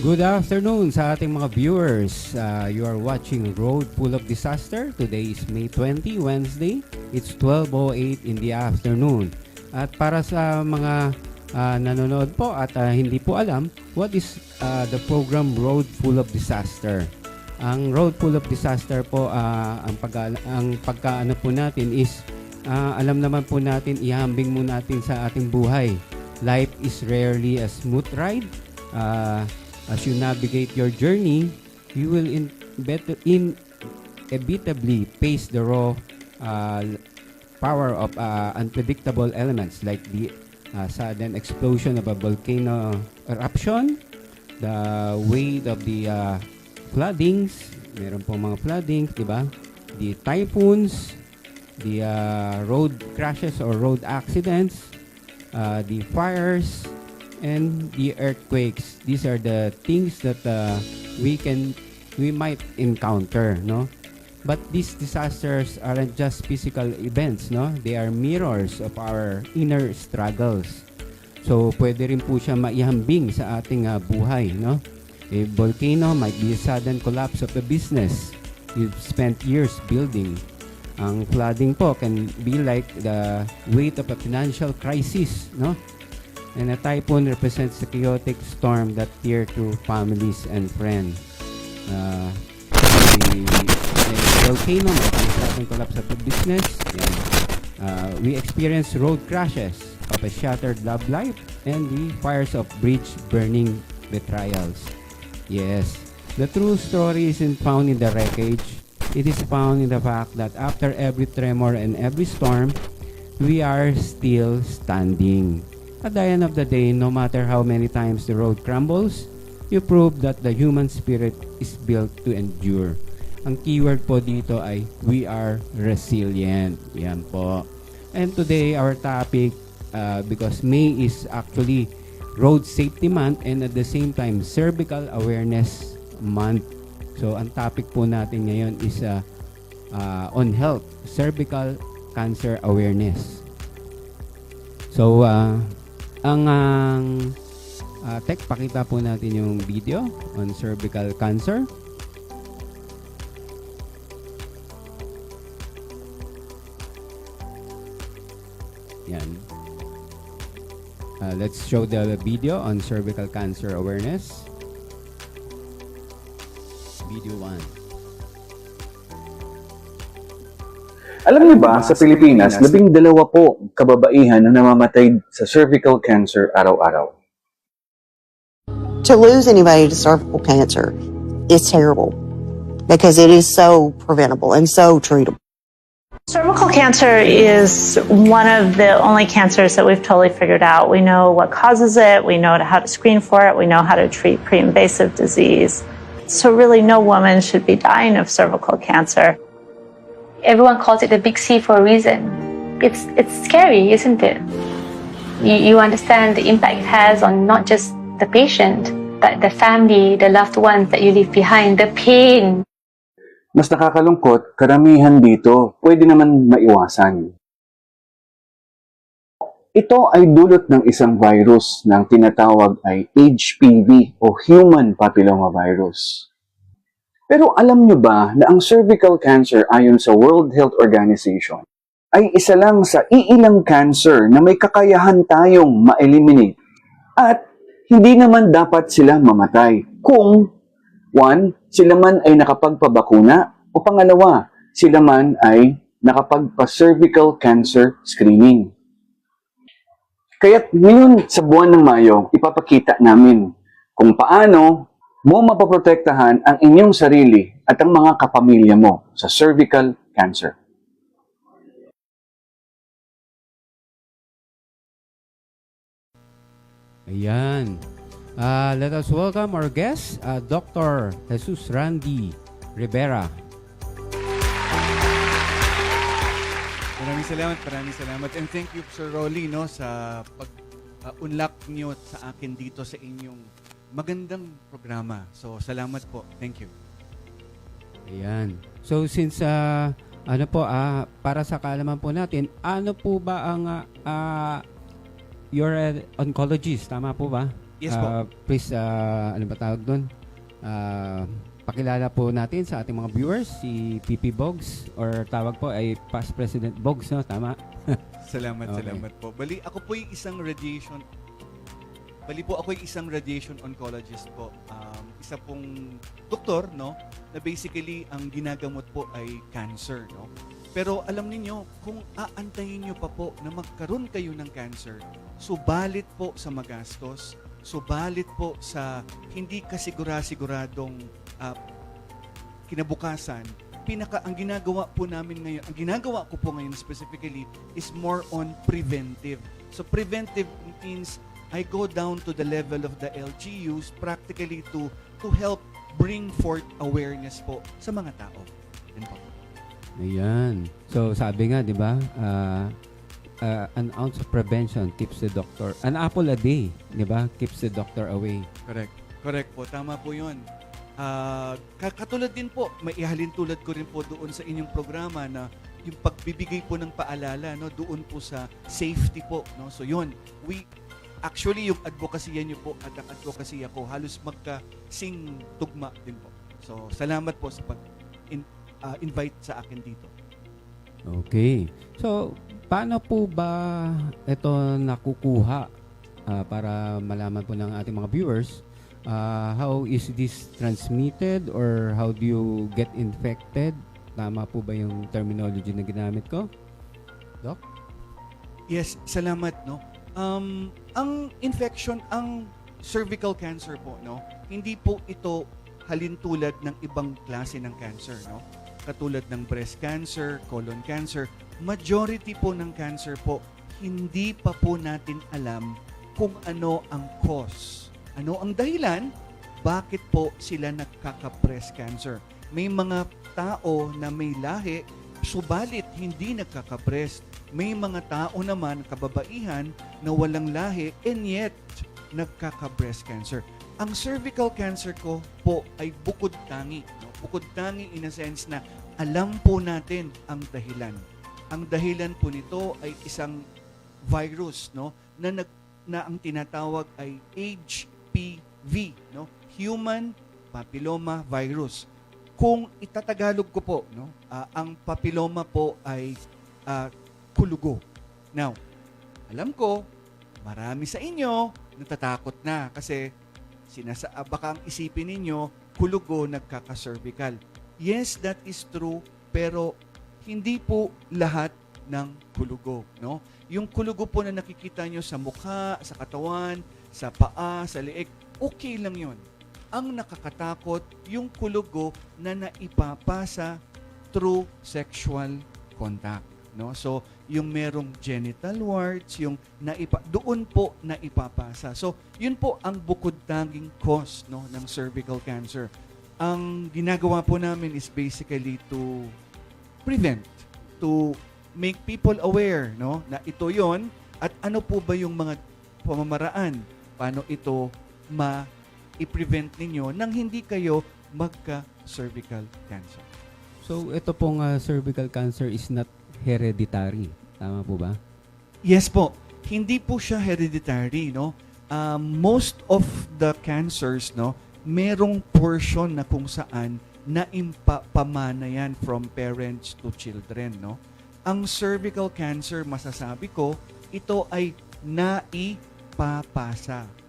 Good afternoon sa ating mga viewers. You are watching Road Full of Disaster. Today is May 20, Wednesday. It's 12:08 in the afternoon. At para sa mga nanonood po at hindi po alam, what is the program Road Full of Disaster? Ang Road Full of Disaster po, ang pagkaano po natin is, alam naman po natin, ihambing mo natin sa ating buhay. Life is rarely a smooth ride. As you navigate your journey, you will inevitably face the raw power of unpredictable elements like the sudden explosion of a volcano eruption, the weight of the floodings, meron pong mga floodings, di ba? The typhoons, the road crashes or road accidents, the fires, and the earthquakes. These are the things that we might encounter, no? But these disasters aren't just physical events, no? They are mirrors of our inner struggles. So pwede rin po siya maihambing sa ating buhay, no? A volcano might be a sudden collapse of a business you've spent years building. Ang flooding po can be like the weight of a financial crisis, no? And a typhoon represents the chaotic storm that tear through families and friends. The volcano might be a sudden collapse of a business. We experience road crashes of a shattered love life and the fires of bridge burning betrayals. Yes, the true story isn't found in the wreckage. It is found in the fact that after every tremor and every storm, we are still standing. At the end of the day, no matter how many times the road crumbles, you prove that the human spirit is built to endure. Ang keyword po dito ay we are resilient. Yan po. And today, our topic, because May is actually Road Safety Month and at the same time, Cervical Awareness Month. So, ang topic po natin ngayon is on health, cervical cancer awareness. So, Tek, pakita po natin yung video on cervical cancer. Yan. Let's show the video on cervical cancer awareness. Video 1. Alam niyo ba, sa Pilipinas, 12 po kababaihan na namamatay sa cervical cancer araw-araw. To lose anybody to cervical cancer is terrible because it is so preventable and so treatable. Cervical cancer is one of the only cancers that we've totally figured out. We know what causes it, we know how to screen for it, we know how to treat pre-invasive disease. So really no woman should be dying of cervical cancer. Everyone calls it the big C for a reason. It's scary, isn't it? You understand the impact it has on not just the patient, but the family, the loved ones that you leave behind, the pain. Mas nakakalungkot, karamihan dito pwede naman maiwasan. Ito ay dulot ng isang virus na ang tinatawag ay HPV o Human Papillomavirus. Pero alam nyo ba na ang cervical cancer ayon sa World Health Organization ay isa lang sa iilang cancer na may kakayahan tayong ma-eliminate at hindi naman dapat sila mamatay kung 1. Sila man ay nakapagpabakuna o pangalawa, sila man ay nakapagpa-cervical cancer screening. Kaya't ngayon sa buwan ng Mayo, ipapakita namin kung paano mo mapoprotektahan ang inyong sarili at ang mga kapamilya mo sa cervical cancer. Ayan. Let us welcome our guest, Dr. Jesus Randy Rivera. Maraming salamat. And thank you, Sir Rolly, no, sa pag-unlock niyo sa akin dito sa inyong magandang programa. So, salamat po. Thank you. Ayan. So, since, para sa kaalaman po natin, ano po ba ang, you're an oncologist, tama po ba? Yes po. Please, ano ba tawag doon? Pakilala po natin sa ating mga viewers si PP Bogs or tawag po ay Past President Bogs, no? Tama? Salamat, Okay. salamat po. Bali ako po yung isang radiation oncologist po. Isa pong doktor, no, na basically ang ginagamot po ay cancer, no. Pero alam niyo kung aantayin niyo pa po na magkaroon kayo ng cancer, subalit po sa magastos, subalit po sa hindi kasigura-siguradong kinabukasan, ang ginagawa po namin ngayon, ang ginagawa ko po ngayon specifically is more on preventive. So preventive means I go down to the level of the LGUs practically to help bring forth awareness po sa mga tao. Yan po. Ayan. So, sabi nga, di ba, an ounce of prevention keeps the doctor, an apple a day, di ba, keeps the doctor away. Correct. Correct po. Tama po yun. Katulad din po, may ihalin tulad ko rin po doon sa inyong programa na yung pagbibigay po ng paalala, no, doon po sa safety po, no. So yun, actually yung advokasya niyo po at ang advokasya ko halos magka-sing tugma din po. So salamat po sa invite sa akin dito. Okay. So, paano po ba ito nakukuha para malaman po ng ating mga viewers? How is this transmitted or how do you get infected? Tama po ba yung terminology na ginamit ko? Doc? Yes, salamat, no. Ang infection, ang cervical cancer po, no, hindi po ito halintulad ng ibang klase ng cancer, no. Katulad ng breast cancer, colon cancer, majority po ng cancer po, hindi pa po natin alam kung ano ang cause. Ano ang dahilan? Bakit po sila nagkaka-breast cancer? May mga tao na may lahi, subalit hindi nagkaka-breast. May mga tao naman, kababaihan, na walang lahi and yet nagkaka-breast cancer. Ang cervical cancer ko po ay bukod tangi. No? Bukod tangi in a sense na alam po natin ang dahilan. Ang dahilan po nito ay isang virus, no, na ang tinatawag ay HPV, no, Human Papilloma Virus. Kung itatagalog ko po, no, ang papilloma po ay kulugo. Now, alam ko, marami sa inyo natatakot na kasi baka ang isipin ninyo, kulugo nagkaka-cervical. Yes, that is true, pero hindi po lahat ng kulugo, no? Yung kulugo po na nakikita nyo sa mukha, sa katawan, sa paa, sa leeg, okay lang yon. Ang nakakatakot, yung kulugo na naipapasa through sexual contact, no? So, yung merong genital warts, yung doon po naipapasa. So, yun po ang bukod tanging cause, no, ng cervical cancer. Ang ginagawa po namin is basically to prevent, to make people aware, no, na ito yon at ano po ba yung mga pamamaraan paano ito i-prevent ninyo nang hindi kayo magka-cervical cancer. So, ito pong cervical cancer is not hereditary. Tama po ba? Yes po. Hindi po siya hereditary, no? Most of the cancers, no, merong portion na kung saan pamana yan from parents to children, no? Ang cervical cancer, masasabi ko, ito ay naipapasa,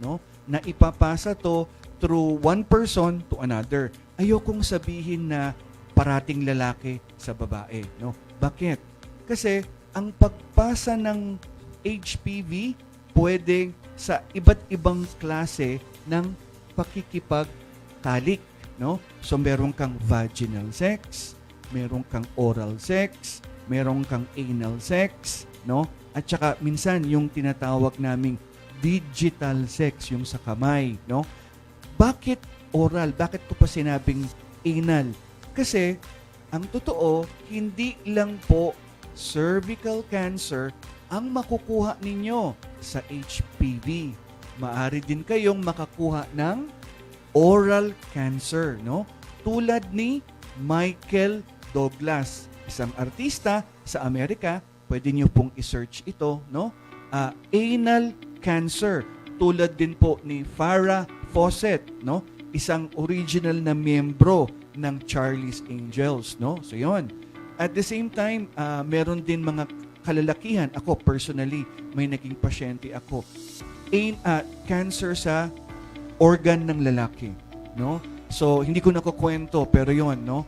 no? Naipapasa to through one person to another. Ayokong sabihin na parating lalaki sa babae, no? Bakit? Kasi ang pagpasa ng HPV pwede sa iba't ibang klase ng pakikipagtalik, no? So meron kang vaginal sex, meron kang oral sex, meron kang anal sex, no? At saka minsan yung tinatawag naming digital sex, yung sa kamay, no? Bakit oral? Bakit ko pa sinabing anal? Kasi ang totoo, hindi lang po cervical cancer ang makukuha ninyo sa HPV. Maaari din kayong makakuha ng oral cancer, no? Tulad ni Michael Douglas, isang artista sa Amerika. Pwede niyo pong i-search ito, no? Anal cancer. tulad din po ni Farrah Fawcett, no? Isang original na miyembro ng Charlie's Angels, no? So yon. At the same time, meron din mga kalalakihan. Ako personally, may naging pasyente ako. Cancer sa organ ng lalaki, no? So hindi ko nakukwento, pero yon, no?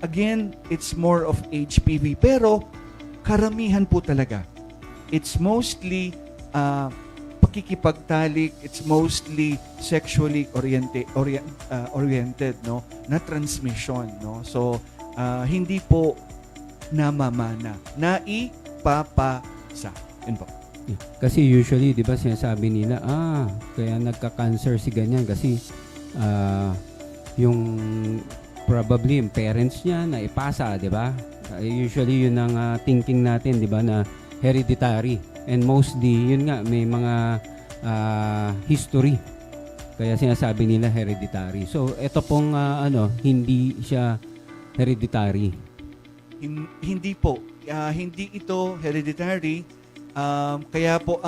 Again, it's more of HPV, pero karamihan po talaga. It's mostly pakikipagtalik, it's mostly sexually oriented, no, na transmission, no. So hindi po namamana, naipapasa. Yun po. Yeah. Kasi usually, di ba, sinasabi nila, kaya nagka-cancer si ganyan kasi yung probably yung parents niya na ipasa, di ba? Usually yun ang thinking natin, di ba, na hereditary. And mostly, yun nga, may mga history. Kaya sinasabi nila hereditary. So, ito pong hindi siya hereditary. Hindi po. Hindi ito hereditary. Kaya po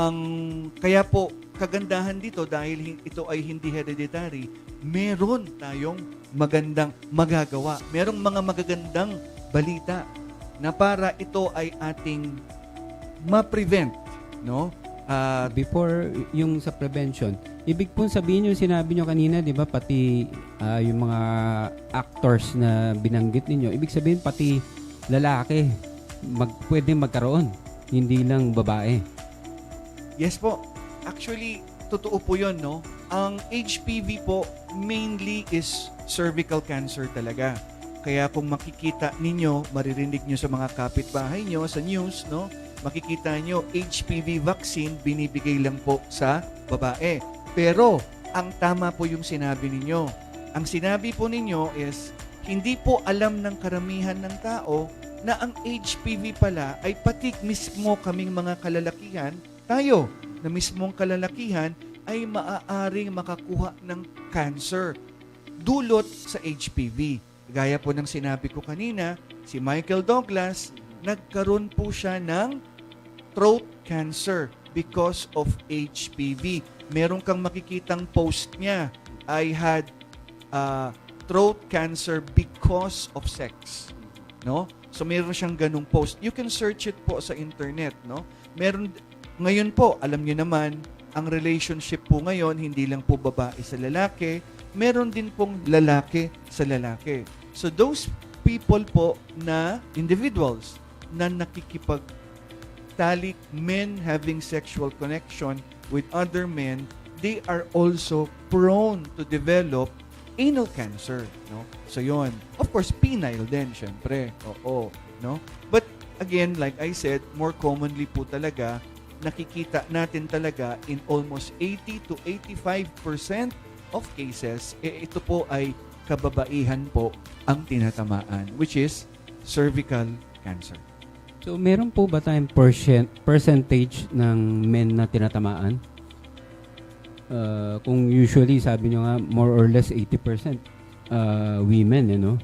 kagandahan dito dahil ito ay hindi hereditary, meron tayong magandang magagawa. Merong mga magagandang balita na para ito ay ating ma-prevent, no? Before yung sa prevention, ibig pong sabihin yung sinabi nyo kanina, di ba, pati yung mga actors na binanggit ninyo, ibig sabihin pati lalaki pwede magkaroon, hindi lang babae. Yes po. Actually, totoo po yun, no? Ang HPV po mainly is cervical cancer talaga. Kaya kung makikita ninyo, maririnig nyo sa mga kapitbahay nyo, sa news, no? Makikita nyo, HPV vaccine binibigay lang po sa babae. Pero, ang tama po yung sinabi ninyo. Ang sinabi po ninyo is, hindi po alam ng karamihan ng tao na ang HPV pala ay pati mismo kaming mga kalalakihan, tayo na mismong kalalakihan ay maaaring makakuha ng cancer dulot sa HPV. Gaya po ng sinabi ko kanina, si Michael Douglas, nagkaroon po siya ng throat cancer because of HPV. Meron kang makikitang post niya, I had throat cancer because of sex. No? So meron siyang ganung post. You can search it po sa internet, no? Ngayon po, alam niyo naman, ang relationship po ngayon hindi lang po babae sa lalaki, meron din pong lalaki sa lalaki. So those people po na individuals na nakikipagtalik, men having sexual connection with other men, they are also prone to develop anal cancer, no? So yon. Of course, penile din, syempre. Oo, no? But again, like I said, more commonly po talaga, nakikita natin talaga in almost 80 to 85% of cases, ito po ay kababaihan po ang tinatamaan, which is cervical cancer. So, meron po ba tayong percentage ng men na tinatamaan? Kung usually, sabi nyo nga, more or less 80% women, you know?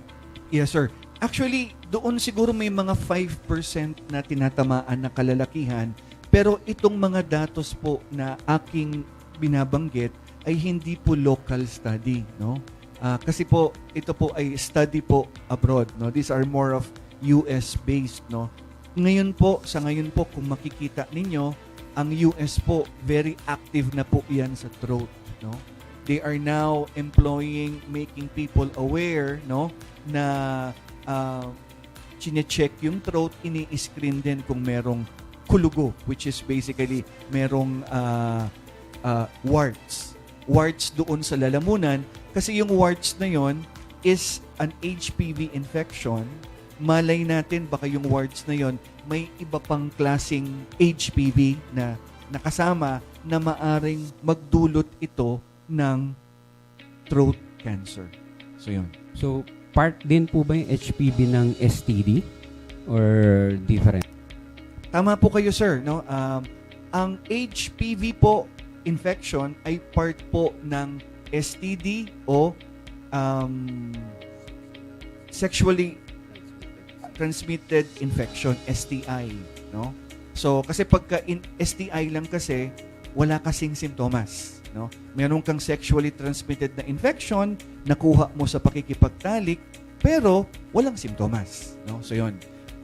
Yes, sir. Actually, doon siguro may mga 5% na tinatamaan na kalalakihan, pero itong mga datos po na aking binabanggit ay hindi po local study, no? Kasi po, ito po ay study po abroad, no? These are more of US-based, no? Sa ngayon po, kung makikita ninyo, ang US po, very active na po yan sa throat, no? They are now making people aware, no, na chine-check yung throat, ini-screen din kung merong kulugo, which is basically merong warts. Warts doon sa lalamunan, kasi yung warts na yon is an HPV infection. Malay natin, baka yung warts na yon may iba pang klasing HPV na nakasama na maaring magdulot ito ng throat cancer. So, yun. So, part din po ba yung HPV ng STD? Or different? Tama po kayo, sir. No? Ang HPV po infection ay part po ng STD o sexually transmitted infection, STI, no? So kasi pagka STI lang kasi wala kasing simptomas. No? Meron kang sexually transmitted na infection, nakuha mo sa pakikipagtalik, pero walang simptomas. No? So yun.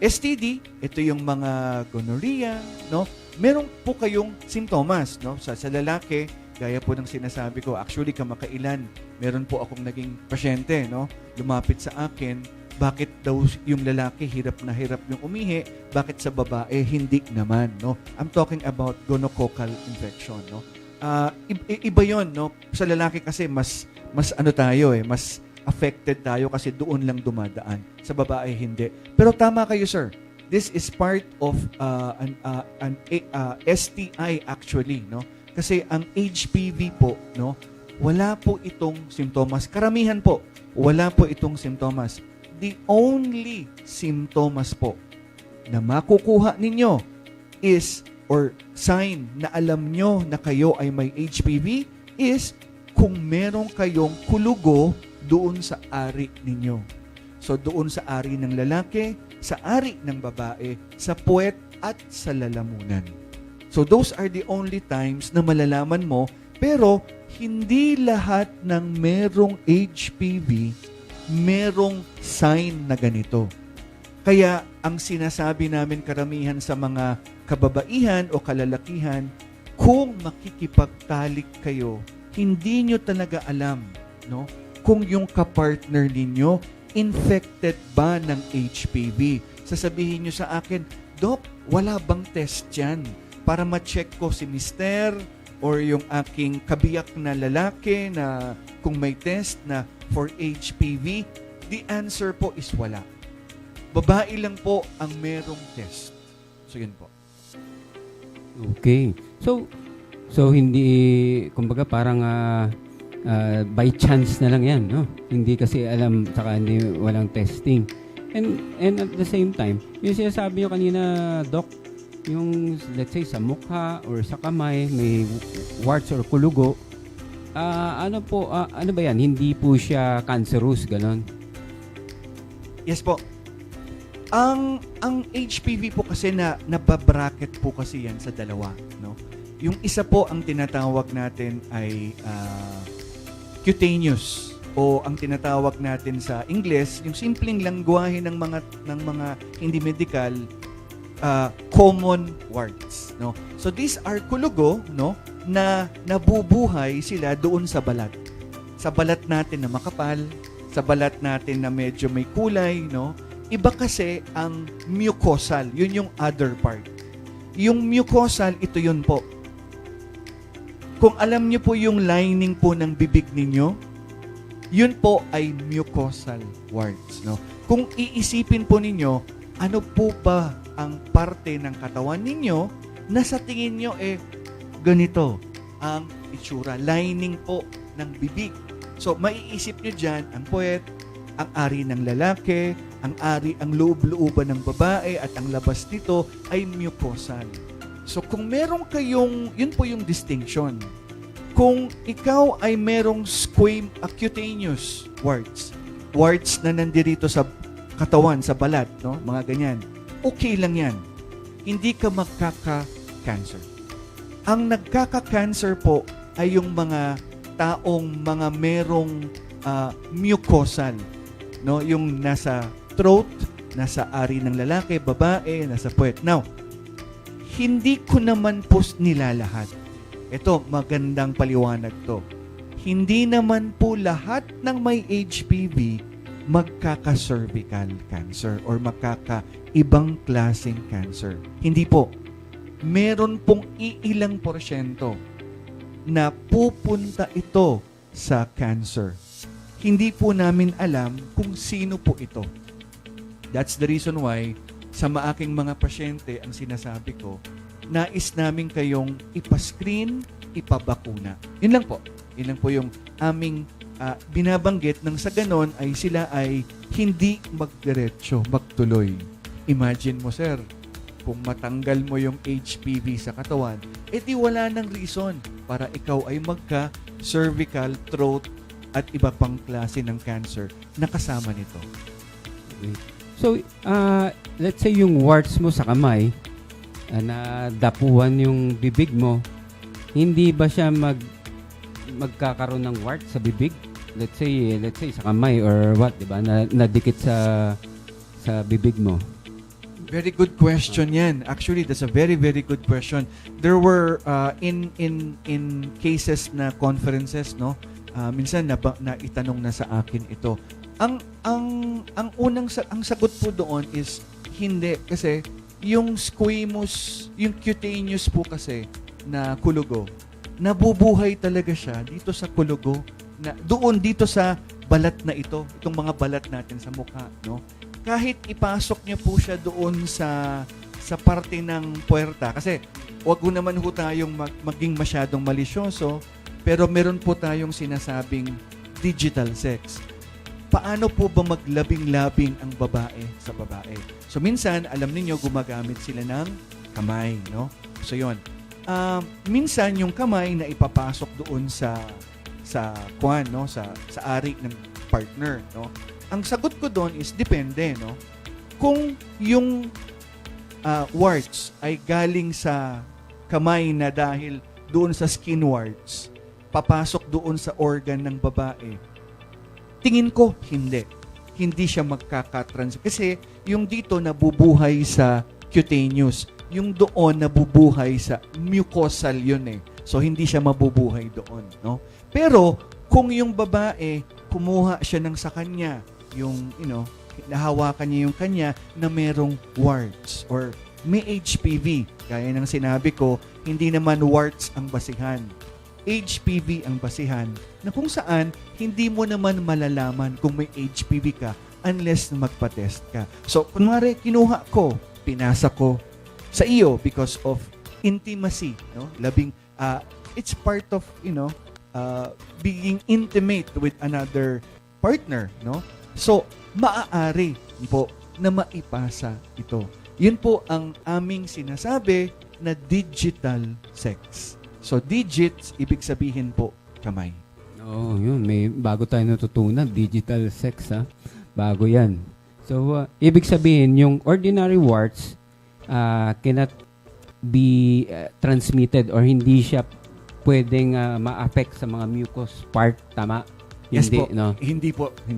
STD, ito yung mga gonorrhea, no? Meron po kayong simptomas, no? Sa lalaki, gaya po ng sinasabi ko, actually kamakailan, meron po akong naging pasyente, no? Lumapit sa akin, bakit daw yung lalaki hirap na hirap yung umihi, bakit sa babae hindi naman, no? I'm talking about gonococcal infection, no? Iba yon, no? Sa lalaki kasi mas ano tayo mas affected tayo kasi doon lang dumadaan. Sa babae, hindi. Pero tama kayo, sir. This is part of an STI actually, no? Kasi ang HPV po, no, wala po itong simptomas. Karamihan po, wala po itong simptomas. The only simptomas po na makukuha ninyo is, or sign na alam nyo na kayo ay may HPV is kung meron kayong kulugo doon sa ari ninyo. So doon sa ari ng lalaki, sa ari ng babae, sa puwet at sa lalamunan. So those are the only times na malalaman mo, pero hindi lahat ng merong HPV merong sign na ganito. Kaya ang sinasabi namin karamihan sa mga kababaihan o kalalakihan, kung makikipagtalik kayo, hindi nyo talaga alam, no? Kung yung kapartner ninyo infected ba ng HPV. Sasabihin nyo sa akin, Doc, wala bang test yan para ma-check ko si mister or yung aking kabiyak na lalaki na kung may test na for HPV? The answer po is wala. Babae lang po ang merong test. So yun po. Okay. So hindi, kumbaga parang by chance na lang yan, no? Hindi kasi alam, saka hindi walang testing. And at the same time, yung sinasabi nyo kanina, Doc, yung let's say sa mukha or sa kamay, may warts or kulugo, ano ba yan? Hindi po siya cancerous, ganon? Yes po. Ang HPV po kasi nababracket po kasi yan sa dalawa, no? Yung isa po ang tinatawag natin ay cutaneous, o ang tinatawag natin sa Ingles, yung simpleng lengguwahe ng mga hindi medical, common warts, no? So these are kulugo, no, na nabubuhay sila doon sa balat. Sa balat natin na makapal, sa balat natin na medyo may kulay, no? Iba kasi ang mucosal, yun yung other part. Yung mucosal, ito yun po. Kung alam niyo po yung lining po ng bibig ninyo, yun po ay mucosal warts, no? Kung iisipin po ninyo, ano po ba ang parte ng katawan ninyo na sa tingin nyo ganito ang itsura, lining po ng bibig. So maiisip nyo dyan ang puwet, ang ari ng lalaki, ang loob-looban ng babae, at ang labas nito ay mucosal. So kung meron kayong, yun po yung distinction. Kung ikaw ay merong cutaneous warts na nandirito sa katawan, sa balat, no? Mga ganyan, okay lang yan. Hindi ka magkaka-cancer. Ang nagkaka-cancer po ay yung mga taong mga merong mucosal, no? Yung nasa throat, nasa ari ng lalaki, babae, nasa puwet. Now, hindi ko naman po nilalahat. Ito, magandang paliwanag to. Hindi naman po lahat ng may HPV magkaka-cervical cancer or magkaka-ibang klaseng cancer. Hindi po. Meron pong iilang porsyento na pupunta ito sa cancer. Hindi po namin alam kung sino po ito. That's the reason why sa maaking mga pasyente, ang sinasabi ko, nais namin kayong ipascreen, ipabakuna. Yun lang po. Yun lang po yung aming binabanggit, nang sa ganon ay sila ay hindi magdiretso, magtuloy. Imagine mo, sir, kung matanggal mo yung HPV sa katawan, edi wala nang reason para ikaw ay magka-cervical, throat, at iba pang klase ng cancer na kasama nito. Okay. So, let's say yung warts mo sa kamay, na dapuan yung bibig mo, hindi ba siya magkakaroon ng wart sa bibig? Let's say sa kamay or what, 'di ba? Na nadikit sa bibig mo. Very good question yan. Actually, that's a very, very good question. There were in cases na conferences, no? Minsan na itanong na sa akin ito. Ang sagot po doon is hindi, kasi yung squamous, yung cutaneous po kasi na kulugo, nabubuhay talaga siya dito sa kulugo, na doon dito sa balat na itong mga balat natin sa mukha, no? Kahit ipasok niyo po siya doon sa parte ng puwerta, kasi wag ho naman ho tayong maging masyadong malisyoso, pero meron po tayong sinasabing digital sex. Paano po ba maglabing-labing ang babae sa babae? So minsan, alam niyo gumagamit sila ng kamay, no? So yon. Minsan yung kamay na ipapasok doon sa kuwan, no, sa ari ng partner, no? Ang sagot ko doon is depende, no? Kung yung warts ay galing sa kamay na dahil doon sa skin warts, papasok doon sa organ ng babae, tingin ko hindi. Hindi siya magkakatrans. Kasi yung dito nabubuhay sa cutaneous. Yung doon nabubuhay sa mucosal yun eh. So hindi siya mabubuhay doon, no? Pero kung yung babae kumuha siya ng sa kanya, yung nahawakan niya yung kanya na merong warts or may HPV, gaya ng sinabi ko, hindi naman warts ang basihan. HPV ang basihan, na kung saan hindi mo naman malalaman kung may HPV ka unless magpa-test ka. So, kunwari, kinuha ko, pinasa ko sa iyo because of intimacy, no? It's part of, being intimate with another partner, no? So, maaari po na maipasa ito. Yun po ang aming sinasabi na digital sex. So, digits, ibig sabihin po, kamay. Oo, yun. May bago tayo natutunan. Digital sex, ha? Bago yan. So, ibig sabihin, yung ordinary warts cannot be transmitted or hindi siya pwedeng ma-affect sa mga mucous part. Tama? Yes Hindi, po. no? Hindi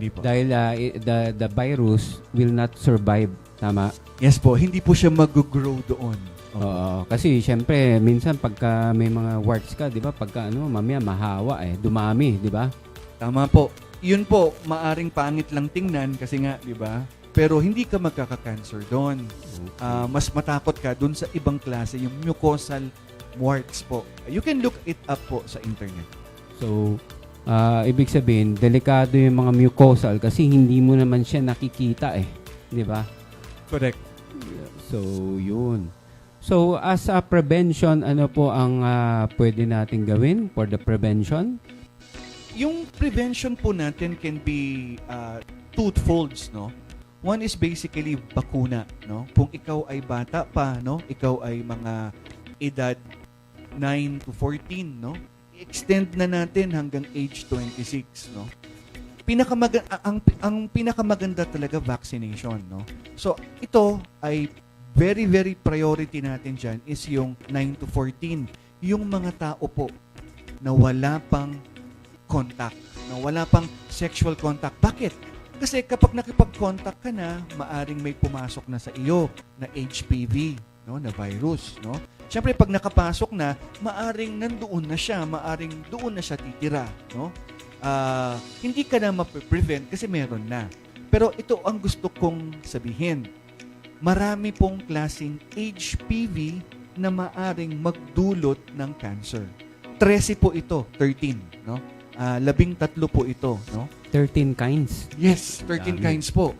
po. Dahil the virus will not survive. Tama? Yes po. Hindi po siya mag-grow doon. Oo, kasi syempre minsan pagka may mga warts ka, 'di ba? Pagka mamaya mahawa dumami, 'di ba? Tama po. Yun po, maaring pangit lang tingnan kasi nga, 'di ba? Pero hindi ka magkaka-cancer doon. Mas matakot ka doon sa ibang klase, yung mucosal warts po. You can look it up po sa internet. So, ibig sabihin, delikado yung mga mucosal kasi hindi mo naman siya nakikita 'di ba? Correct. So, yun. So, as a prevention, ano po ang pwede natin gawin for the prevention? Yung prevention po natin can be twofolds, no? One is basically bakuna, no? Kung ikaw ay bata pa, no? Ikaw ay mga edad 9 to 14, no? I-extend na natin hanggang age 26, no? Ang pinakamaganda talaga vaccination, no? So, ito ay very, very priority natin dyan is yung 9 to 14. Yung mga tao po na wala pang contact, na wala pang sexual contact. Bakit? Kasi kapag nakipag-contact ka na, maaring may pumasok na sa iyo na HPV, no, na virus, no? Siyempre, pag nakapasok na, maaring nandoon na siya, maaring doon na siya titira, no? Hindi ka na ma-prevent kasi meron na. Pero ito ang gusto kong sabihin. Marami pong klaseng HPV na maaring magdulot ng cancer. 13 po ito, 13, no? 13 po ito, no? 13 kinds. Yes, 13 Dami. kinds po.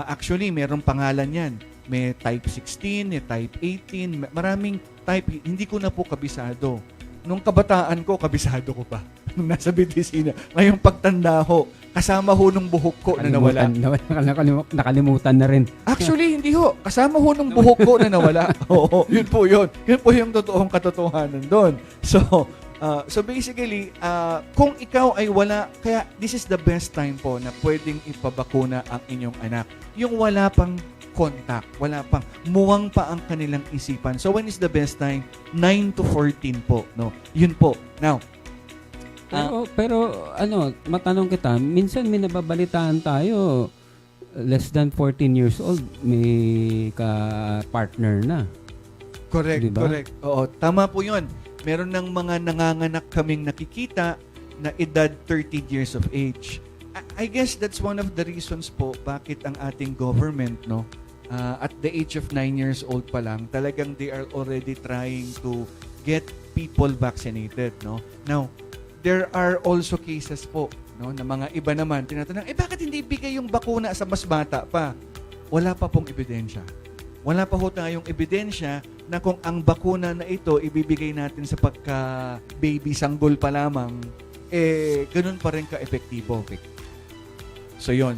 Actually, merong pangalan yan. May type 16, may type 18, maraming type. Hindi ko na po kabisado. Nung kabataan ko, kabisado ko pa. Nung nasa medisina. Ngayong pagtanda ho, kasama ho nung buhok ko na nawala. Nakalimutan na rin. Actually, hindi ho. Kasama ho nung buhok ko na nawala. Oo, yun po yun. Yun po yung totoong katotohanan doon. So basically, kung ikaw ay wala, kaya this is the best time po na pwedeng ipabakuna ang inyong anak. Yung wala pang contact. Wala pang, muwang pa ang kanilang isipan. So when is the best time? 9 to 14 po, no? Yun po. Now, Pero ano, matanong kita, minsan may nababalitaan tayo, less than 14 years old, may ka-partner na. correct, Diba? correct. Oo, tama po yun. Meron ng mga nanganganak kaming nakikita na edad 30 years of age. I guess that's one of the reasons po bakit ang ating government, no, at the age of 9 years old pa lang, talagang they are already trying to get people vaccinated, no. Now, there are also cases po, no, na mga iba naman tinatanong, bakit hindi ibigay yung bakuna sa mas bata pa? Wala pa pong ebidensya. Wala pa ho tayong ebidensya na kung ang bakuna na ito ibibigay natin sa pagka-baby sanggol pa lamang, ganun pa rin ka-epektibo. So yun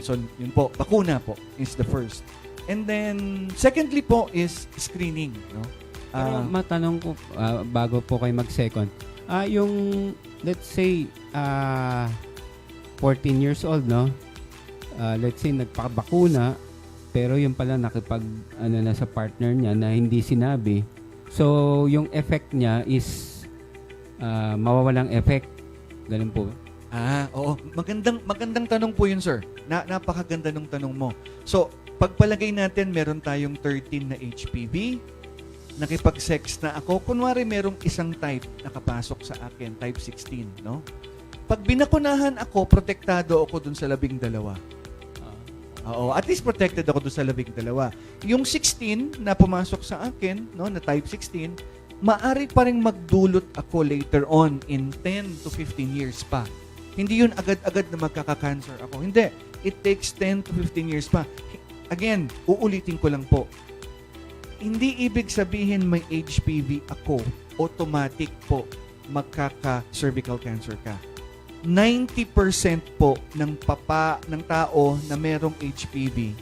po, bakuna po is the first. And then, secondly po is screening, no? Pero matanong ko, bago po kayo mag-second, yung, let's say, 14 years old, no? Let's say, nagpakabakuna, pero yung pala na sa partner niya na hindi sinabi. So, yung effect niya is mawawalang effect. Ganun po. Oo. Magandang tanong po yun, sir. Napakaganda ng tanong mo. So, pagpalagay natin, meron tayong 13 na HPV, nakipag-sex na ako. Kunwari, merong isang type nakapasok sa akin, type 16, no? Pag binakunahan ako, protektado ako dun sa 12. Oo, at least protected ako dun sa 12. Yung 16 na pumasok sa akin, no, na type 16, maari pa rin magdulot ako later on in 10 to 15 years pa. Hindi yun agad-agad na magkaka-cancer ako. Hindi. It takes 10 to 15 years pa. Again, uulitin ko lang po. Hindi ibig sabihin may HPV ako, automatic po magkaka-cervical cancer ka. 90% po ng tao na merong HPV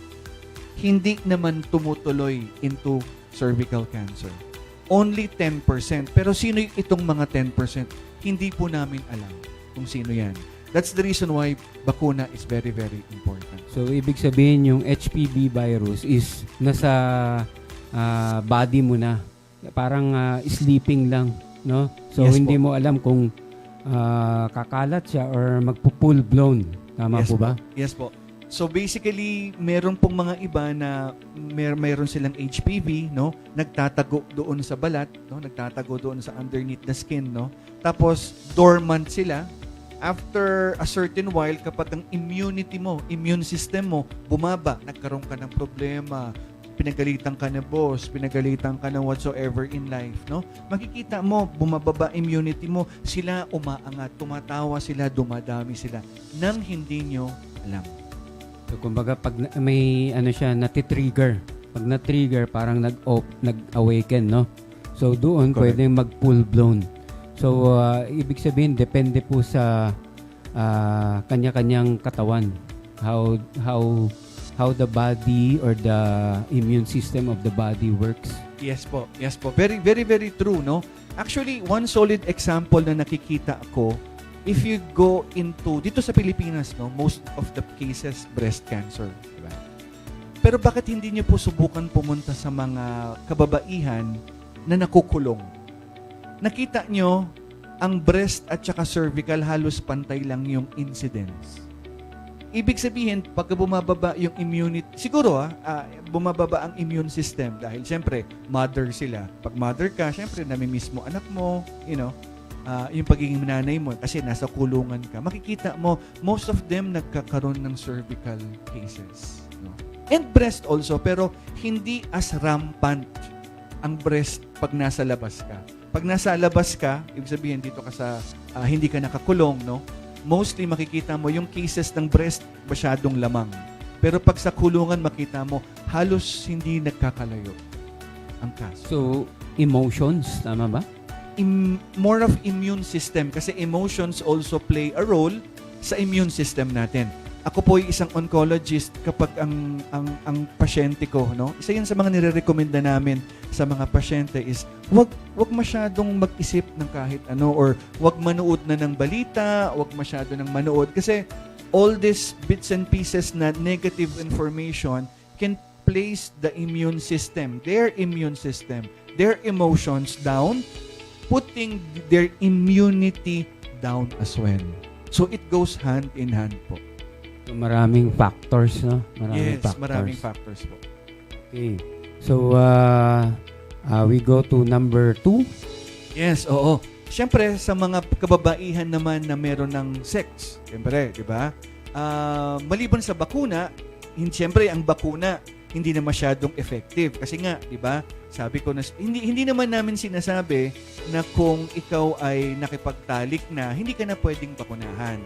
hindi naman tumutuloy into cervical cancer. Only 10%. Pero sino itong mga 10%? Hindi po namin alam kung sino yan. That's the reason why bakuna is very, very important. So, ibig sabihin yung HPV virus is nasa body mo na. Parang sleeping lang, no? So, Yes hindi po. mo alam kung kakalat siya or magpo-full blown. Tama Yes po ba? Yes po. So basically, meron pong mga iba na mayroon silang HPV, no? Nagtatago doon sa balat, no? Nagtatago doon sa underneath the skin, no? Tapos dormant sila. After a certain while, kapag ang immune system mo bumaba, nagkaroon ka ng problema, pinagalitan ka na boss, pinagalitan ka na whatsoever in life, no? Makikita mo, bumababa immunity mo, sila umaangat, tumatawa sila, dumadami sila, nang hindi nyo alam. So, kumbaga, pag may siya, natitrigger. Pag na-trigger, parang nag-awaken, no? So, doon, Correct. pwedeng mag-full blown. So, ibig sabihin, depende po sa kanya-kanyang katawan. How the body or the immune system of the body works. Yes po. Yes po. Very, very, very true, no? Actually, one solid example na nakikita ako, if you go into, dito sa Pilipinas, no, most of the cases, breast cancer. Diba? Pero bakit hindi niyo po subukan pumunta sa mga kababaihan na nakukulong? Nakita nyo, ang breast at saka cervical halos pantay lang yung incidence. Ibig sabihin, pag bumababa yung immunity, siguro bumababa ang immune system dahil siyempre, mother sila. Pag mother ka, siyempre, namimiss mo anak mo, yung pagiging nanay mo kasi nasa kulungan ka. Makikita mo, most of them nagkakaroon ng cervical cases. No? And breast also, pero hindi as rampant ang breast pag nasa labas ka. Pag nasa labas ka, ibig sabihin dito ka sa, hindi ka nakakulong, no? Mostly makikita mo yung cases ng breast masyadong lamang. Pero pag sa kulungan makita mo, halos hindi nagkakalayo ang kaso. So, emotions, tama ba? More of immune system kasi emotions also play a role sa immune system natin. Ako po ay isang oncologist kapag ang pasyente ko, no? Isa yan sa mga nire-recommenda namin sa mga pasyente is wag masyadong mag-isip ng kahit ano or wag manood na ng balita, wag masyado ng manood kasi all these bits and pieces na negative information can place the immune system, their emotions down, putting their immunity down as well. So it goes hand in hand po. So, maraming factors, no? Maraming factors po. Okay. So, we go to number 2. Yes, oo. Siyempre, sa mga kababaihan naman na meron ng sex, siyempre, di ba? Maliban sa bakuna, siyempre, ang bakuna, hindi na masyadong effective. Kasi nga, di ba, sabi ko na, hindi naman namin sinasabi na kung ikaw ay nakipagtalik na, hindi ka na pwedeng bakunahan.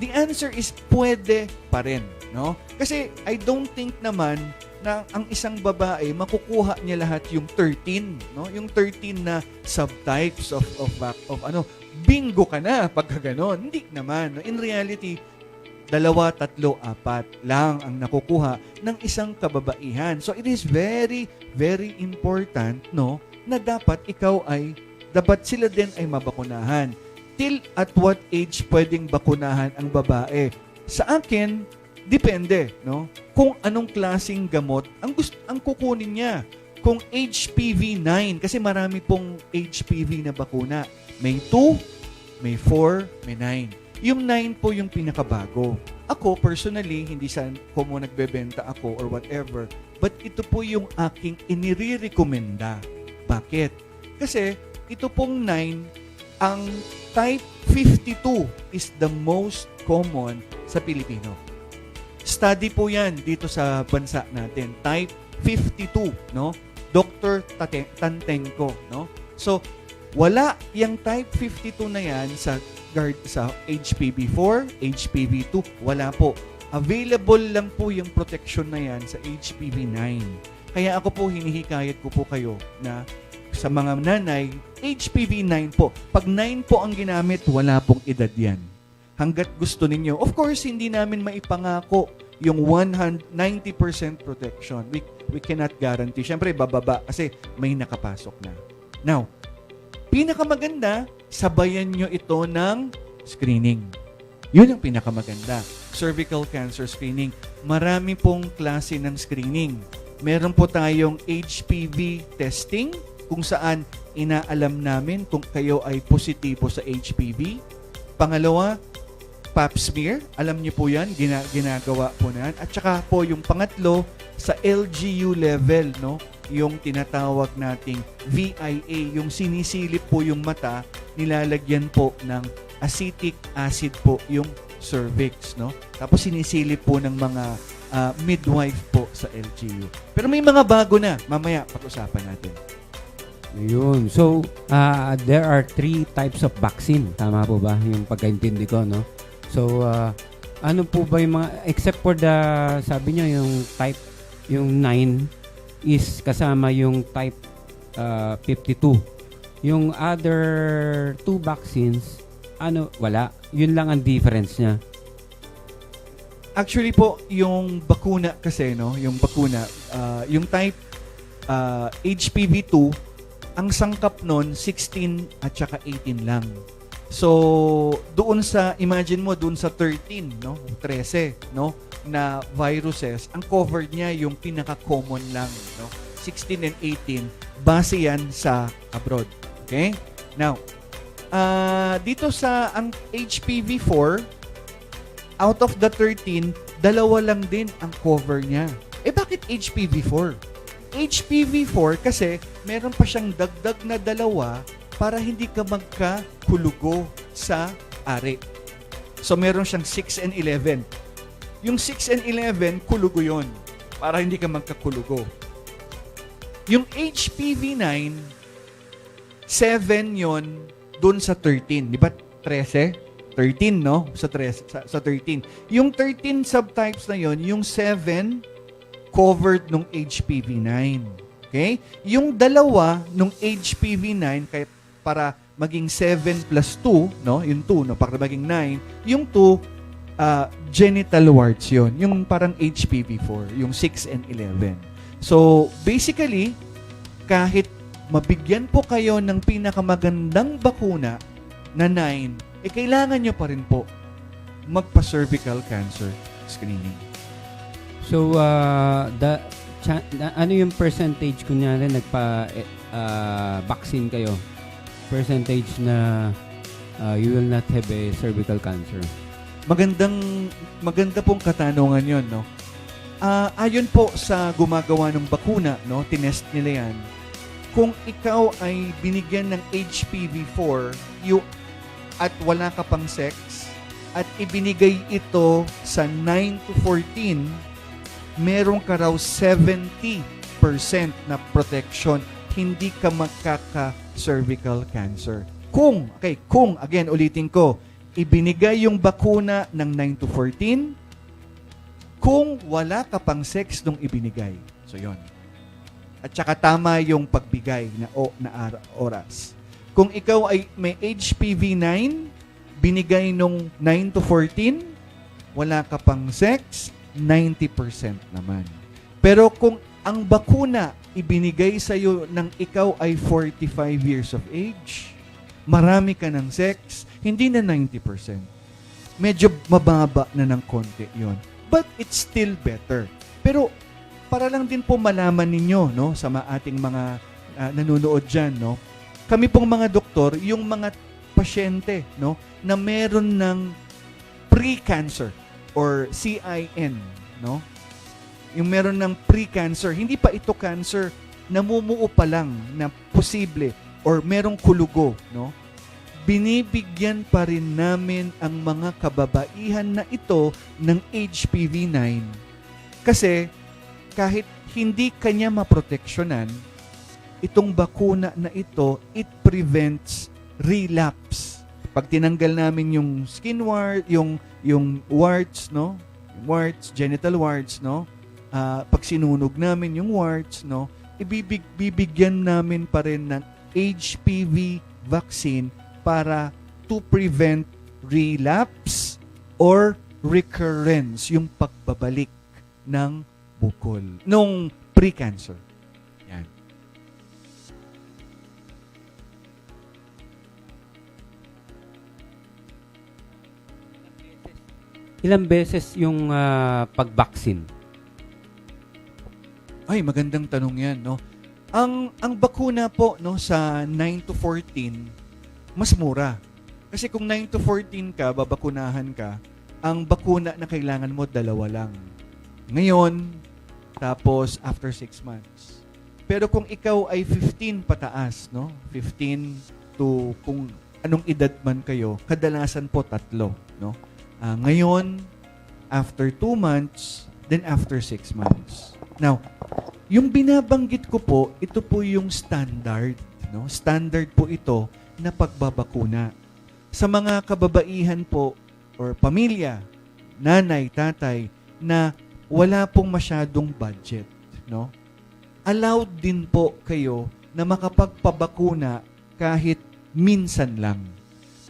The answer is pwede pa rin, no? Kasi I don't think naman na ang isang babae makukuha niya lahat yung 13, no? Yung 13 na subtypes of bingo ka na pagka ganon. Hindi naman, no? In reality, 2, 3, 4 lang ang nakukuha ng isang kababaihan. So it is very, very important, no, na dapat sila din ay mabakunahan. Till at what age pwedeng bakunahan ang babae? Sa akin, depende, no? Kung anong klaseng gamot ang kukunin niya. Kung HPV 9, kasi marami pong HPV na bakuna. May 2, may 4, may 9. Yung 9 po yung pinakabago. Ako, personally, hindi sa kung nagbebenta ako or whatever, but ito po yung aking inire-recommenda. Bakit? Kasi ito pong 9, ang type 52 is the most common sa Pilipino. Study po yan dito sa bansa natin. Type 52, no? Dr. Tantenko, no? So, wala yung type 52 na yan sa HPV4, HPV2, wala po. Available lang po yung protection na yan sa HPV9. Kaya ako po, hinihikayat ko po kayo na sa mga nanay, HPV9 po. Pag 9 po ang ginamit, wala pong edad yan. Hanggat gusto ninyo. Of course, hindi namin maipangako yung 90% protection. We cannot guarantee. Siyempre, bababa kasi may nakapasok na. Now, pinakamaganda, sabayan nyo ito ng screening. Yun ang pinakamaganda. Cervical cancer screening. Marami pong klase ng screening. Meron po tayong HPV testing, kung saan inaalam namin kung kayo ay positibo sa HPV. Pangalawa, pap smear. Alam niyo po yan, ginagawa po na yan. At saka po yung pangatlo, sa LGU level, no? Yung tinatawag nating VIA, yung sinisilip po yung mata, nilalagyan po ng acetic acid po yung cervix, no? Tapos sinisilip po ng mga midwife po sa LGU. Pero may mga bago na, mamaya pag-usapan natin. Yun. So, there are 3 types of vaccine. Tama po ba? Yung pagkaintindi ko, no? So, ano po ba yung mga, except for the, sabi nyo, yung type, yung 9 is kasama yung type 52. Yung other 2 vaccines, wala. Yun lang ang difference niya. Actually po, yung bakuna kasi, no? Yung bakuna, yung type HPV2, ang sangkap nun, 16 at saka 18 lang. So, imagine mo, doon sa 13, no? 13, no? Na viruses, ang covered niya yung pinaka-common lang, no? 16 and 18, base yan sa abroad. Okay? Now, dito sa ang HPV4, out of the 13, 2 lang din ang cover niya. Bakit HPV4? HPV4 kasi meron pa siyang dagdag na 2 para hindi ka magkakulugo sa ari. So meron siyang 6 and 11. Yung 6 and 11, kulugo yon para hindi ka magkakulugo. Yung HPV9, 7 yon dun sa 13. Di ba 13? 13, no? Sa 13. Yung 13 subtypes na yon, yung 7 covered nung HPV9. Okay? Yung 2 nung HPV9 kaya para maging 7 plus 2, no? Yung 2, no? Para maging 9. Yung 2, genital warts yon. Yung parang HPV4, yung 6 and 11. So, basically, kahit mabigyan po kayo ng pinakamagandang bakuna na 9, kailangan nyo pa rin po magpa-cervical cancer screening. So, ano yung percentage kunyari vaccine kayo? Percentage na you will not have a cervical cancer. Maganda pong katanungan 'yon, no? Ayon po sa gumagawa ng bakuna, no, tinest nila yan. Kung ikaw ay binigyan ng HPV4 at wala ka pang sex, at ibinigay ito sa 9 to 14, meron ka raw 70% na protection, hindi ka magkaka-cervical cancer. Kung, again, ulitin ko, ibinigay yung bakuna ng 9 to 14, kung wala ka pang sex nung ibinigay. So, yon. At saka tama yung pagbigay na oras. Kung ikaw ay may HPV 9, binigay nung 9 to 14, wala ka pang sex, 90% naman. Pero kung ang bakuna ibinigay sa'yo ng ikaw ay 45 years of age, marami ka ng sex, hindi na 90%. Medyo mababa na ng konti yon. But it's still better. Pero para lang din po malaman ninyo, no, sa ating mga nanonood dyan, no, kami pong mga doktor, yung mga pasyente, no, na meron ng pre-cancer or CIN, no, yung meron ng pre-cancer, hindi pa ito cancer, namumuo pa lang na posible or merong kulugo, no, binibigyan pa rin namin ang mga kababaihan na ito ng HPV9. Kasi kahit hindi kanya maproteksyonan, itong bakuna na ito, it prevents relapse. Pag tinanggal namin yung skin wart, yung warts, no? Warts, genital warts, no? Pag sinunog namin yung warts, no? Bibigyan namin pa rin ng HPV vaccine para to prevent relapse or recurrence, yung pagbabalik ng bukol nung pre-cancer. Yan. Ilang beses yung pag-vaccine? Ay, magandang tanong yan, no? Ang bakuna po, no, sa 9 to 14, mas mura. Kasi kung 9 to 14 ka, babakunahan ka, ang bakuna na kailangan mo, 2 lang. Ngayon, tapos after 6 months. Pero kung ikaw ay 15 pataas, no? 15 to kung anong edad man kayo, kadalasan po 3, no? Ngayon, after 2 months, then after 6 months. Now, yung binabanggit ko po, ito po yung standard, no? Standard po ito na pagbabakuna. Sa mga kababaihan po or pamilya, nanay, tatay, na wala pong masyadong budget, no? Allowed din po kayo na makapagpabakuna kahit minsan lang.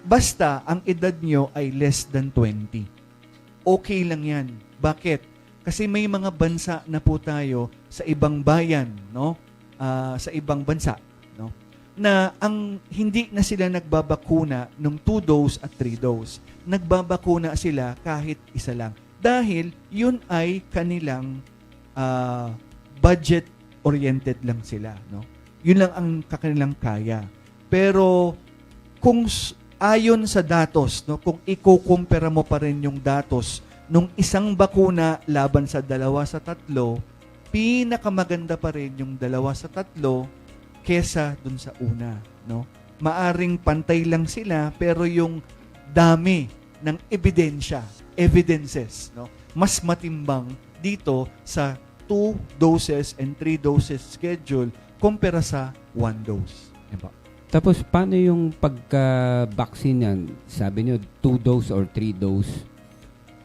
Basta ang edad nyo ay less than 20. Okay lang yan. Bakit? Kasi may mga bansa na po tayo sa ibang bayan, no? Sa ibang bansa, no? Na ang hindi na sila nagbabakuna ng 2 dose at 3 dose. Nagbabakuna sila kahit isa lang. Dahil yun ay kanilang budget-oriented lang sila, no? Yun lang ang kanilang kaya. Pero kung ayon sa datos, no, kung ikukumpara mo pa rin yung datos nung isang bakuna laban sa 2 sa 3, pinakamaganda pa rin yung 2 sa 3 kesa dun sa una, no? Maaring pantay lang sila, pero yung dami ng evidences, no, mas matimbang dito sa 2 doses and 3 doses schedule kumpara sa 1 dose. Diba? Tapos, paano yung pagka-vaccine yan? Sabi nyo, 2 dose or 3 dose.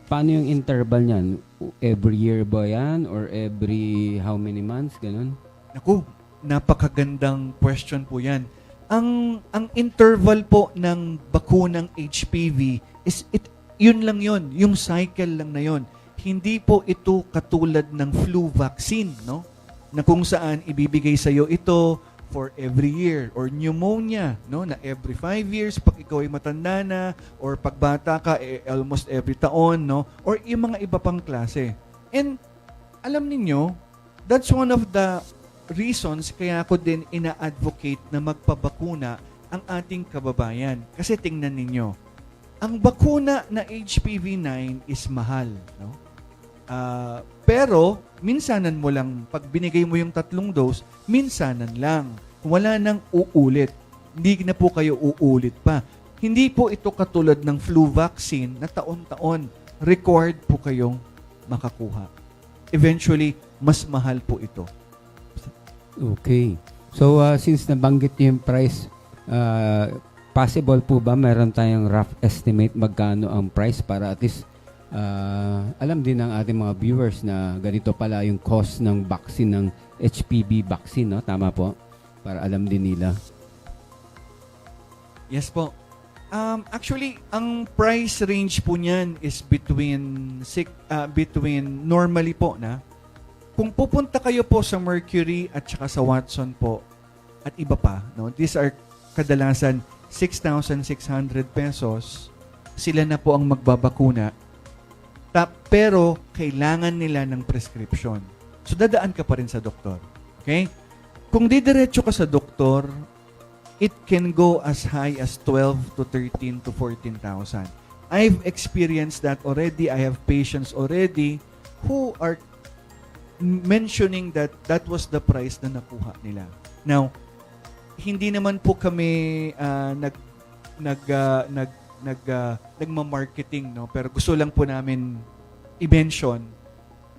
Paano yung interval niyan? Every year ba yan? Or every how many months? Ganun? Naku, napakagandang question po yan. Ang interval po ng bakunang HPV is yun lang yun. Yung cycle lang na yun. Hindi po ito katulad ng flu vaccine, no? Na kung saan ibibigay sa'yo ito for every year, or pneumonia, no, na every 5 years pag ikaw ay matanda na, or pag bata ka almost every taon, no, or yung mga iba pang klase. And alam ninyo, that's one of the reasons kaya ako din ina-advocate na magpabakuna ang ating kababayan. Kasi tingnan ninyo, ang bakuna na HPV-9 is mahal, no? Pero, minsanan mo lang, pag binigay mo yung 3 dose, minsanan lang. Wala nang uulit. Hindi na po kayo uulit pa. Hindi po ito katulad ng flu vaccine na taon-taon required po kayong makakuha. Eventually, mas mahal po ito. Okay. So, since nabanggit niyo yung price, possible po ba meron tayong rough estimate magkano ang price para at least alam din ng ating mga viewers na ganito pala yung cost ng vaccine ng HPV vaccine, no? Tama po? Para alam din nila. Yes po. Actually, ang price range po niyan is between normally po na kung pupunta kayo po sa Mercury at saka sa Watson po at iba pa, no? These are kadalasan 6,600 pesos. Sila na po ang magbabakuna. Pero kailangan nila ng prescription. So dadaan ka pa rin sa doktor. Okay? Kung didiretso ka sa doktor, it can go as high as 12 to 13 to 14,000. I've experienced that already. I have patients already who are mentioning that that was the price na nakuha nila. Now, hindi naman po kami nagma-marketing, no? Pero gusto lang po namin i-mention.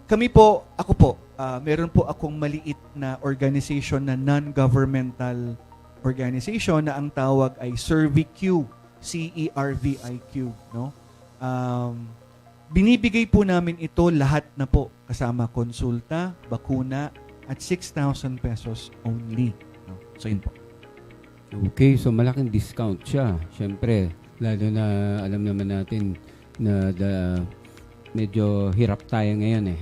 Ako po, meron po akong maliit na organization na non-governmental organization na ang tawag ay CERVIQ, CERVIQ, no? Binibigay po namin ito lahat na po kasama konsulta, bakuna at 6,000 pesos only, no? So yun po. Okay, so malaking discount siya. Siyempre, lalo na alam naman natin na medyo hirap tayo ngayon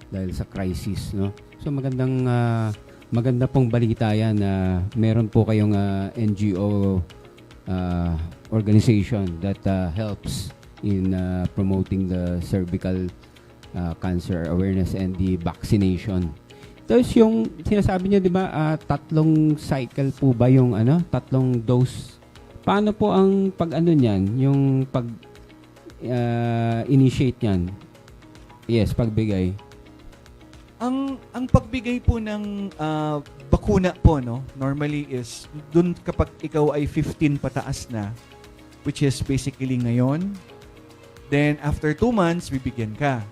dahil sa crisis, no? So maganda pong balita yan na meron po kayong NGO organization that helps in promoting the cervical cancer awareness and the vaccination. Tapos yung sinasabi niyo, di ba, 3 cycle po ba yung 3 dose? Paano po ang niyan, yung initiate niyan? Yes, pagbigay. Ang pagbigay po ng bakuna po, no, normally is dun kapag ikaw ay 15 pataas na, which is basically ngayon. Then after 2 months, bibigyan ka.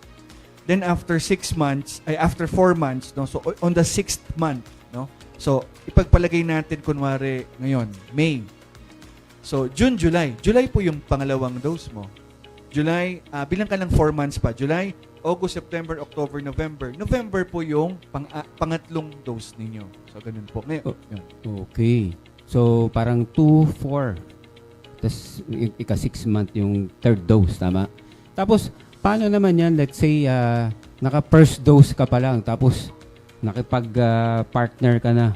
Then after 6 months, after 4 months, no, so on the 6th month, no, so ipagpalagay natin kunwari ngayon, May. So June, July. July po yung pangalawang dose mo. July, bilang ka ng 4 months pa. July, August, September, October, November. November po yung pangatlong dose ninyo. So, ganun po. Ngayon, yun. Okay. So, parang 2, 4. Tapos, ika-6 month yung 3rd dose, tama? Tapos, paano naman yan? Let's say, naka-first dose ka pa lang. Tapos, nakipag-partner ka na.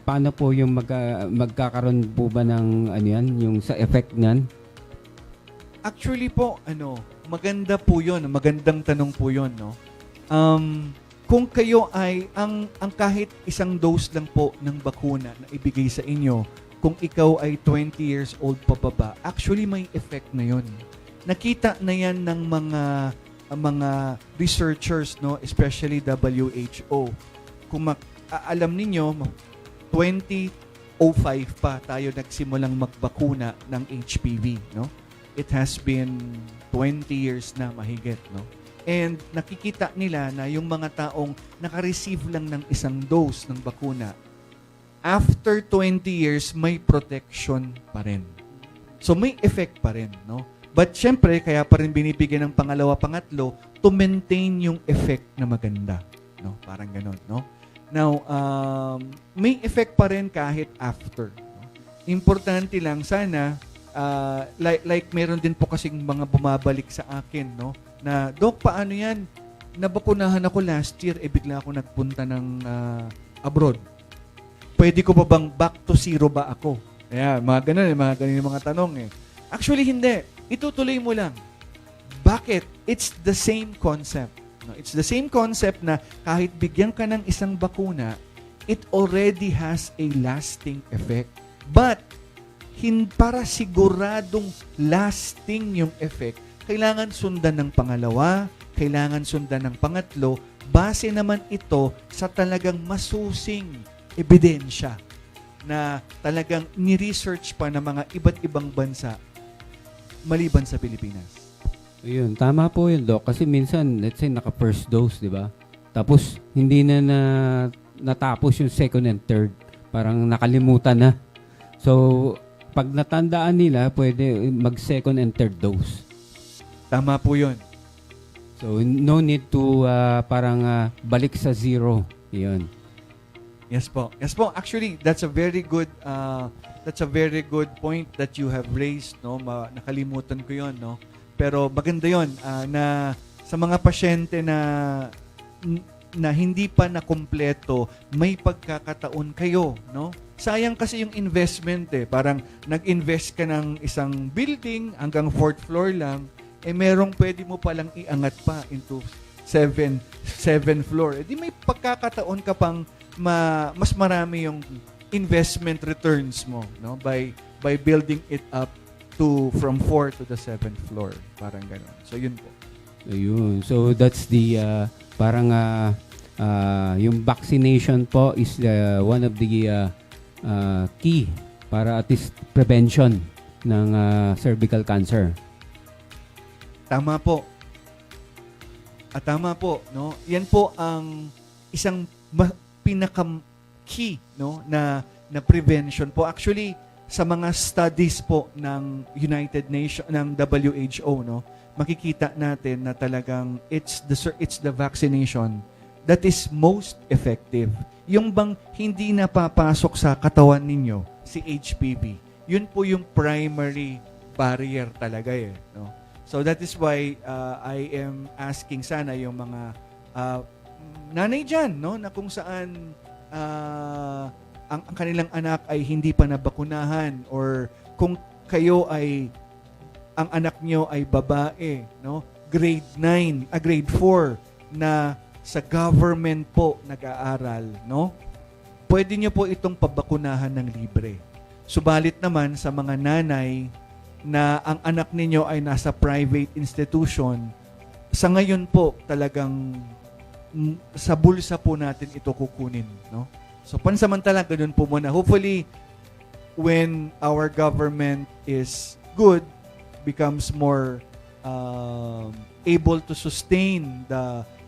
Paano po yung magkakaroon po ba ng yung sa effect niyan? Actually po, maganda po yun. Magandang tanong po yun, no? Kung kayo ay, ang kahit isang dose lang po ng bakuna na ibigay sa inyo, kung ikaw ay 20 years old pababa, actually may effect na yun. Nakita na yan ng mga researchers, no? Especially WHO. Kung alam ninyo, 2005 pa tayo nagsimulang magbakuna ng HPV, no? It has been 20 years na mahigit, no? And nakikita nila na yung mga taong naka-receive lang ng isang dose ng bakuna, after 20 years, may protection pa rin. So may effect pa rin, no? But syempre, kaya pa rin binibigyan ng pangalawa, pangatlo, to maintain yung effect na maganda, no? Parang ganun, no? Now, may effect pa rin kahit after, no? Importante lang sana, like meron din po kasing mga bumabalik sa akin, no, na Doc, paano yan, nabakunahan ako last year, bigla ako nagpunta ng abroad, pwede ko pa bang back to zero ba ako? Ayan, mga ganun yung mga tanong Actually hindi, itutuloy mo lang. Bakit? It's the same concept. No? It's the same concept na kahit bigyan ka ng isang bakuna, it already has a lasting effect. But, para siguradong lasting yung effect, kailangan sundan ng pangalawa, kailangan sundan ng pangatlo, base naman ito sa talagang masusing ebidensya na talagang ni-research pa ng mga iba't ibang bansa maliban sa Pilipinas. Ayun, tama po yun, Doc. Kasi minsan, let's say, naka-first dose, di ba? Tapos, hindi na, natapos yung second and third. Parang nakalimutan na. So, pag natandaan nila, pwede mag-second and third dose. Tama po yun. So, no need to balik sa zero. Yun. Yes po. Yes po. Actually, that's a very good point that you have raised, no? Nakalimutan ko 'yon, no? Pero maganda 'yon na sa mga pasyente na hindi pa na kumpleto, may pagkakataon kayo, no? Sayang kasi yung investment eh. Parang nag-invest ka ng isang building hanggang 4th floor lang, merong pwede mo palang iangat pa into 7th floor. Di may pagkakataon ka pang mas marami yung investment returns mo, no, by building it up from 4 to the 7th floor, parang gano'n. So yun po. Ayun. So that's the yung vaccination po is one of the key para at least prevention ng cervical cancer. Tama po. Tama po, no? Yan po ang isang pinaka-key, no, na prevention po. Actually, sa mga studies po ng United Nations, ng WHO, no, makikita natin na talagang it's the vaccination that is most effective. Yung bang hindi napapasok sa katawan ninyo si HPV, yun po yung primary barrier talaga eh, no. So that is why I am asking sana yung mga nanay dyan, no, na kung saan ang kanilang anak ay hindi pa nabakunahan, or kung kayo ay ang anak nyo ay babae, no, grade 4 na sa government po nag-aaral, no, pwede nyo po itong pabakunahan ng libre. Subalit naman sa mga nanay na ang anak ninyo ay nasa private institution, sa ngayon po talagang sa bulsa po natin ito kukunin, no? So pansamantala ganoon po muna. Hopefully when our government is good, becomes more able to sustain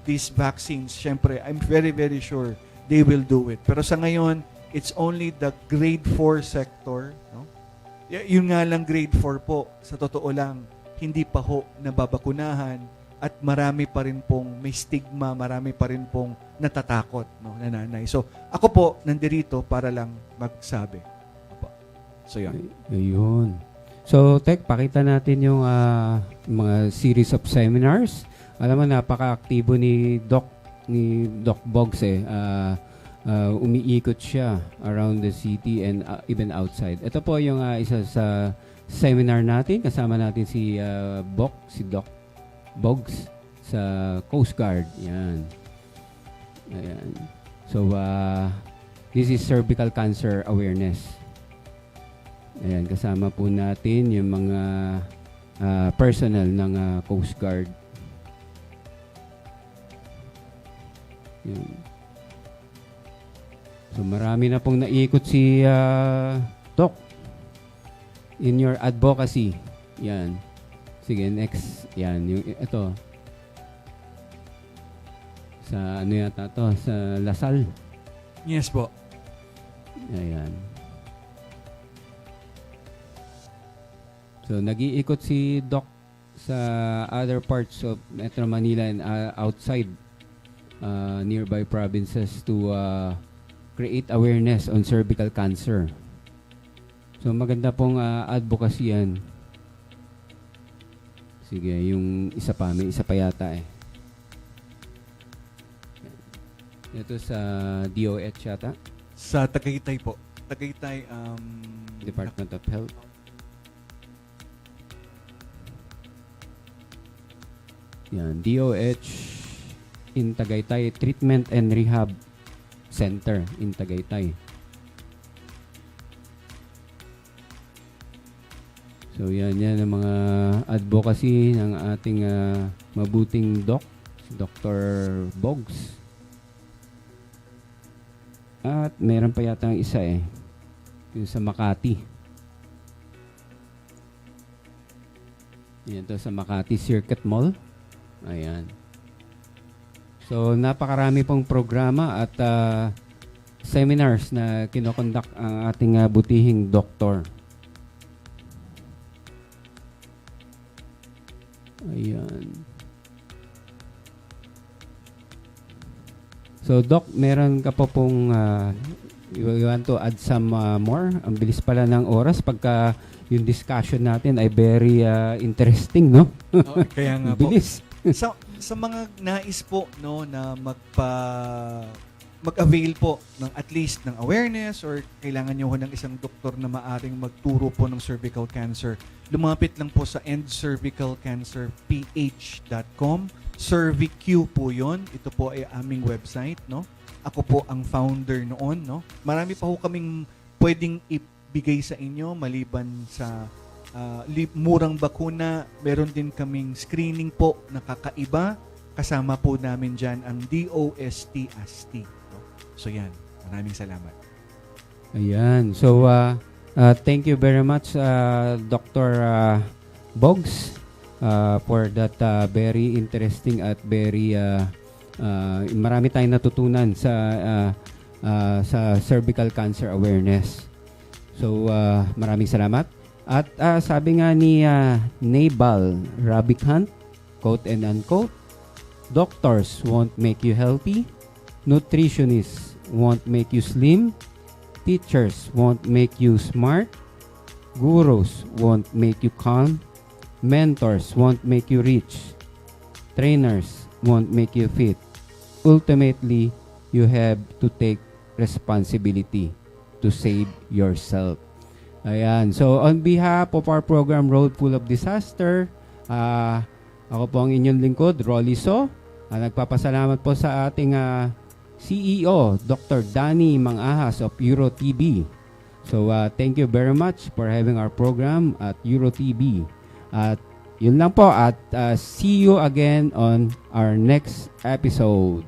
these vaccines, syempre I'm very very sure they will do it. Pero sa ngayon, it's only the grade 4 sector, no? Yun nga lang, grade 4 po, sa totoo lang, hindi pa ho nababakunahan at marami pa rin pong may stigma, marami pa rin pong natatakot, no, na nanay. So, ako po, nandirito para lang magsabi. Opo. So, yun. Ayun. So, Tek, pakita natin yung mga series of seminars. Alam mo, napaka-aktibo ni Doc Boggs eh. Umiikot siya around the city and even outside. Ito po yung isa sa seminar natin. Kasama natin si Doc Boggs sa Coast Guard. Yan. Ayan. So, this is cervical cancer awareness. Ayan, kasama po natin yung mga personnel ng Coast Guard. Yan. So, marami na pong naiikot si Doc in your advocacy. Yan. Sige, next. Yan, yung ito. Sa ano yata to? Sa Lasal. Yes po. Ayan. So, nag-iikot si Doc sa other parts of Metro Manila and outside nearby provinces to create awareness on cervical cancer. So, maganda pong advocacy yan. Sige, yung isa pa. May isa pa yata eh. Ito sa DOH yata? Sa Tagaytay po. Tagaytay, Department of Health. Yan, DOH in Tagaytay, Treatment and Rehab Center in Tagaytay. So yan ang mga advocacy ng ating mabuting si Dr. Bogs. At meron pa yata ang isa yung sa Makati. Yan to sa Makati Circuit Mall. Ayan. So napakarami pong programa at seminars na kinokondak ang ating butihing doktor. Ayan. So, Doc, meron ka po pong you want to add some more? Ang bilis pala ng oras pagka yung discussion natin ay very interesting, no? Oh, kaya nga po. Bilis. Sa mga nais po no na mag-avail po ng at least ng awareness or kailangan nyo ng isang doktor na maaring magturo po ng cervical cancer, lumapit lang po sa endcervicalcancerph.com. CerviQ po yon. Ito po ay aming website, no? Ako po ang founder noon, no? Marami pa ho kaming pwedeng ibigay sa inyo maliban sa murang bakuna. Meron din kaming screening po na kakaiba. Kasama po namin dyan ang DOST-AST. No? So yan, maraming salamat. Ayan. So, thank you very much, Dr. Bogs, for that very interesting at very marami tayong natutunan sa cervical cancer awareness. So, maraming salamat. At sabi nga ni Nabal Ravikant, quote and unquote, doctors won't make you healthy, nutritionists won't make you slim, teachers won't make you smart, gurus won't make you calm, mentors won't make you rich, trainers won't make you fit. Ultimately, you have to take responsibility to save yourself. Ayan. So, on behalf of our program Road Full of Disaster, ako po ang inyong lingkod, Rolly So. Nagpapasalamat po sa ating CEO, Dr. Danny Mangahas of EuroTV. So, thank you very much for having our program at EuroTV. At yun lang po at see you again on our next episode.